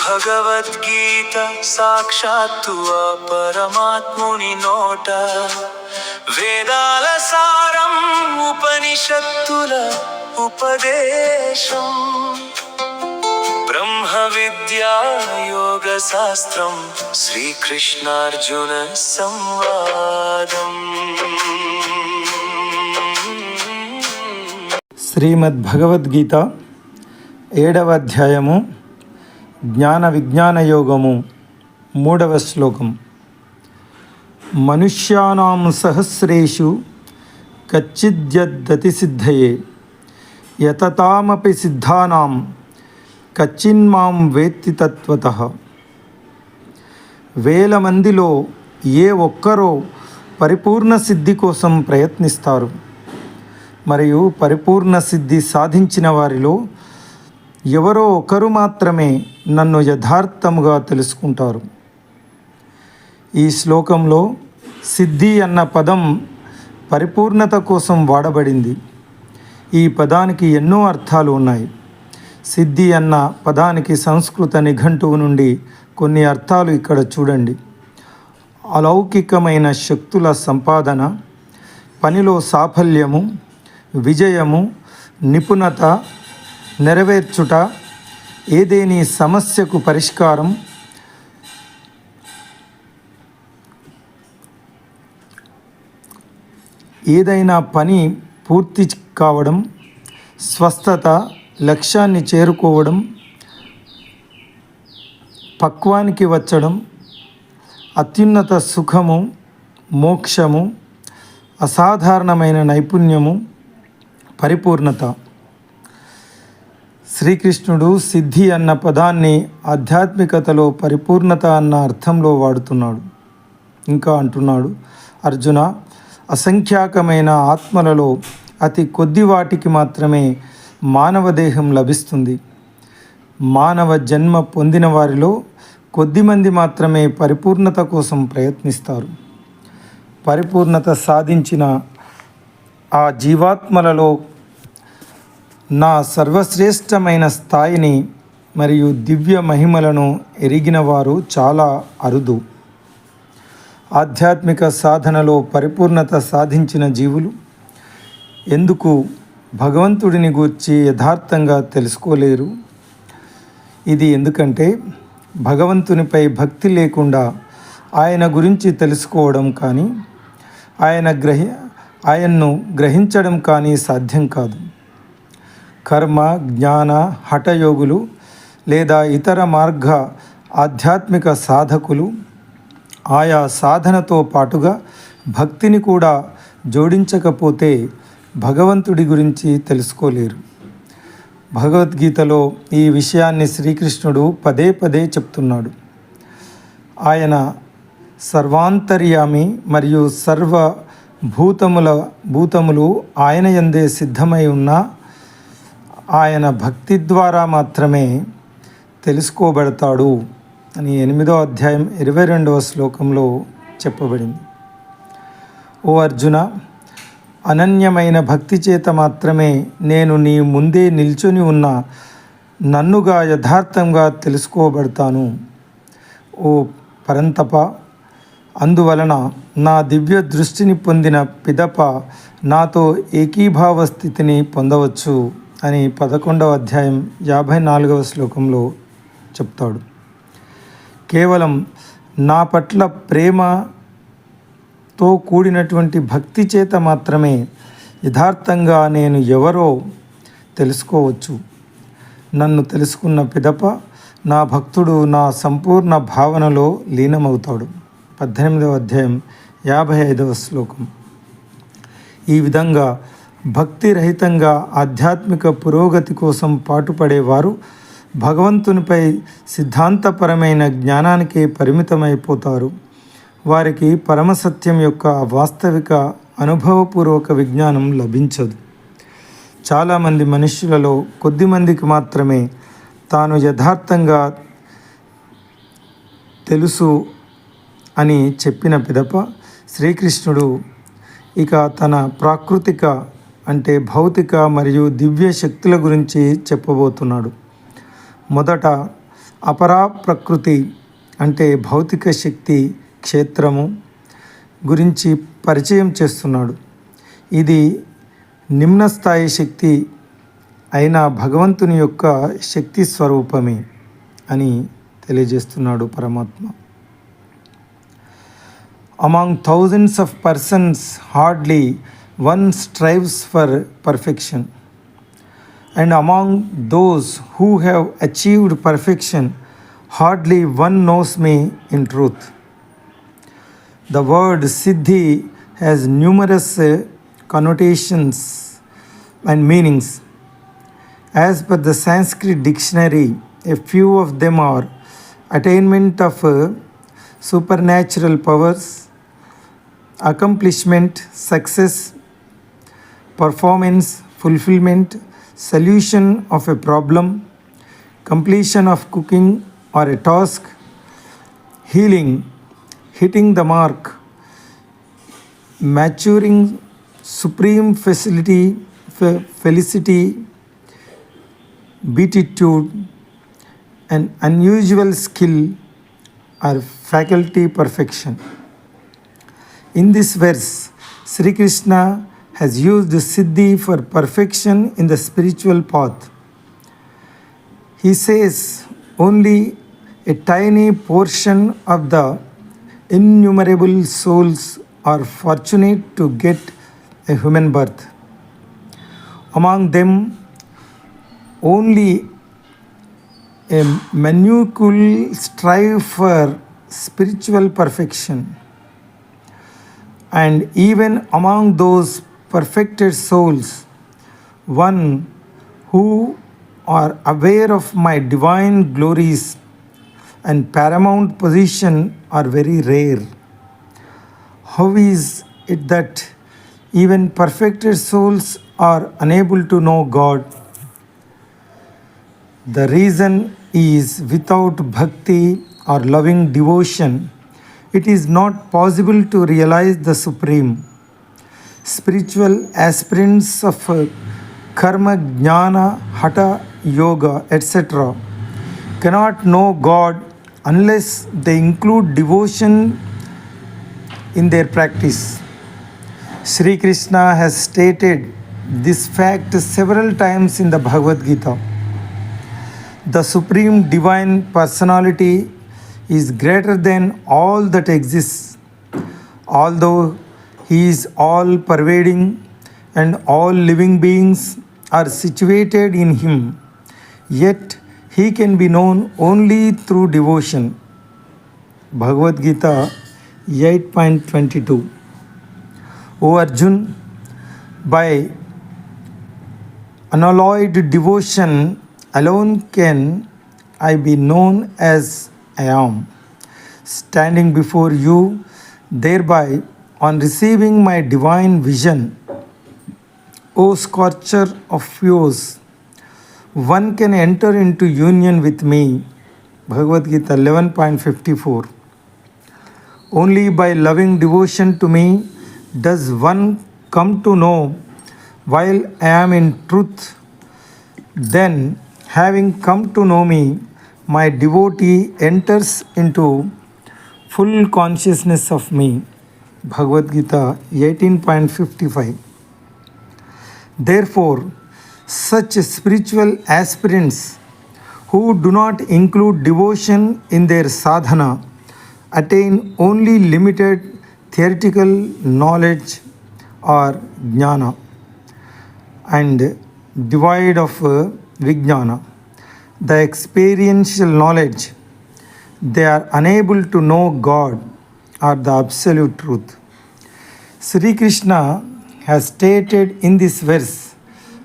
భగవద్గీత సాక్షాత్తు ఆ పరమాత్ముని నోట, వేదాల సారం ఉపనిషత్తుల ఉపదేశం, బ్రహ్మ విద్యా యోగ శాస్త్రం శ్రీకృష్ణార్జున సంవాదం. శ్రీమద్ భగవద్గీత 7వ అధ్యాయము జ్ఞాన విజ్ఞాన యోగము 3వ శ్లోకం. మనుష్యానాం సహస్రేషు కచ్చిద్యద్దతి సిద్ధయే యతతామపి సిద్ధానాం కచ్చిన్మాం వేత్తి తత్వతః. వేల మందిలో ఏ ఒక్కరో పరిపూర్ణ సిద్ధి కోసం ప్రయత్నిస్తారు, మరియు పరిపూర్ణ సిద్ధి సాధించిన వారిలో ఎవరో ఒకరు మాత్రమే నన్ను యథార్థముగా తెలుసుకుంటారు. ఈ శ్లోకంలో సిద్ధి అన్న పదం పరిపూర్ణత కోసం వాడబడింది. ఈ పదానికి ఎన్నో అర్థాలు ఉన్నాయి. సిద్ధి అన్న పదానికి సంస్కృత నిఘంటువు నుండి కొన్ని అర్థాలు ఇక్కడ చూడండి. అలౌకికమైన శక్తుల సంపాదన, పనిలో సాఫల్యము, విజయము, నిపుణత, నెరవేర్చుట, ఏదేని సమస్యకు పరిష్కారం, ఏదైనా పని పూర్తి కావడం, స్వస్థత, లక్ష్యాన్ని చేరుకోవడం, పక్వానికి వచ్చడం, అత్యున్నత సుఖము, మోక్షము, అసాధారణమైన నైపుణ్యము, పరిపూర్ణత. శ్రీకృష్ణుడు సిద్ధి అన్న పదాన్ని ఆధ్యాత్మికతలో పరిపూర్ణత అన్న అర్థంలో వాడుతున్నాడు. ఇంకా అంటున్నాడు, అర్జున, అసంఖ్యాకమైన ఆత్మలలో అతి కొద్ది వాటికి మాత్రమే మానవ దేహం లభిస్తుంది. మానవ జన్మ పొందిన వారిలో కొద్దిమంది మాత్రమే పరిపూర్ణత కోసం ప్రయత్నిస్తారు. పరిపూర్ణత సాధించిన ఆ జీవాత్మలలో నా సర్వశ్రేష్టమైన స్థాయిని మరియు దివ్య మహిమలను ఎరిగిన వారు చాలా అరుదు. ఆధ్యాత్మిక సాధనలో పరిపూర్ణత సాధించిన జీవులు ఎందుకు భగవంతుడిని గూర్చి యథార్థంగా తెలుసుకోలేరు? ఇది ఎందుకంటే భగవంతునిపై భక్తి లేకుండా ఆయన గురించి తెలుసుకోవడం కానీ ఆయన్ను గ్రహించడం కానీ సాధ్యం కాదు. కర్మ, జ్ఞాన, హఠయోగులు లేదా ఇతర మార్గ ఆధ్యాత్మిక సాధకులు ఆయా సాధనతో పాటుగా భక్తిని కూడా జోడించకపోతే భగవంతుడి గురించి తెలుసుకోలేరు. భగవద్గీతలో ఈ విషయాన్ని శ్రీకృష్ణుడు పదే పదే చెప్తున్నాడు. ఆయన సర్వాంతర్యామి మరియు సర్వ భూతములు ఆయన యందే సిద్ధమై ఉన్న ఆయన భక్తి ద్వారా మాత్రమే తెలుసుకోబడతాడు అని 8వ అధ్యాయం 22వ శ్లోకంలో చెప్పబడింది. ఓ అర్జున, అనన్యమైన భక్తి చేత మాత్రమే నేను నీ ముందే నిల్చొని ఉన్న నన్నుగా యథార్థంగా తెలుసుకోబడతాను. ఓ పరంతప, అందువలన నా దివ్య దృష్టిని పొందిన పిదప నాతో ఏకీభావ స్థితిని పొందవచ్చు అని 11వ అధ్యాయం 54వ శ్లోకంలో చెప్తాడు. కేవలం నా పట్ల ప్రేమతో కూడినటువంటి భక్తి చేత మాత్రమే యథార్థంగా నేను ఎవరో తెలుసుకోవచ్చు. నన్ను తెలుసుకున్న పిదప నా భక్తుడు నా సంపూర్ణ భావనలో లీనమవుతాడు. 18వ అధ్యాయం 55వ శ్లోకం. ఈ విధంగా భక్తి రహితంగా ఆధ్యాత్మిక పురోగతి కోసం పాటుపడేవారు భగవంతునిపై సిద్ధాంతపరమైన జ్ఞానానికే పరిమితమైపోతారు. వారికి పరమసత్యం యొక్క వాస్తవిక అనుభవపూర్వక విజ్ఞానం లభించదు. చాలామంది మనుష్యులలో కొద్దిమందికి మాత్రమే తాను యథార్థంగా తెలుసు అని చెప్పిన పిదప శ్రీకృష్ణుడు ఇక తన ప్రాకృతిక అంటే భౌతిక మరియు దివ్య శక్తుల గురించి చెప్పబోతున్నాడు. మొదట అపరా ప్రకృతి అంటే భౌతిక శక్తి క్షేత్రము గురించి పరిచయం చేస్తున్నాడు. ఇది నిమ్న స్థాయి శక్తి అయిన భగవంతుని యొక్క శక్తి స్వరూపమే అని తెలియజేస్తున్నాడు పరమాత్మ. Among thousands of persons, hardly one strives for perfection. And among those who have achieved perfection, hardly one knows me in truth. The word Siddhi has numerous connotations and meanings. As per the Sanskrit dictionary, a few of them are attainment of supernatural powers, accomplishment, success, performance, fulfillment, solution of a problem, completion of cooking or a task, healing, hitting the mark, maturing, supreme felicity, beatitude, an unusual skill or faculty perfection. In this verse, Sri Krishna has used Siddhi for perfection in the spiritual path. He says only a tiny portion of the innumerable souls are fortunate to get a human birth. Among them, only a minuscule strive for spiritual perfection. And even among those perfected souls, one who are aware of my divine glories and paramount position are very rare. How is it that even perfected souls are unable to know God? The reason is without bhakti or loving devotion, it is not possible to realize the Supreme. Spiritual aspirants of karma, jnana, hatha, yoga, etc. cannot know God unless they include devotion in their practice. Sri Krishna has stated this fact several times in the Bhagavad Gita. The Supreme Divine Personality is greater than all that exists. Although He is all pervading and all living beings are situated in Him, yet He can be known only through devotion. Bhagavad Gita 8.22. O Arjun, by unalloyed devotion alone can I be known as I am, standing before you. Thereby, on receiving my divine vision, O scorcher of fuels, one can enter into union with me. Bhagavad Gita 11.54. Only by loving devotion to me does one come to know while I am in truth. Then, having come to know me, my devotee enters into full consciousness of me. Bhagavad Gita 18.55. Therefore, such spiritual aspirants who do not include devotion in their sadhana attain only limited theoretical knowledge or jnana and devoid of vijnana, the experiential knowledge. They are unable to know God or the absolute truth. Sri Krishna has stated in this verse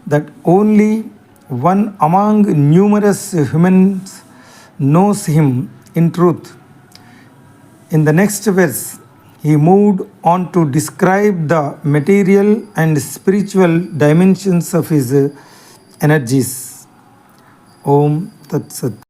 that only one among numerous humans knows Him in truth. In the next verse, he moved on to describe the material and spiritual dimensions of his energies. Om Tat Sat.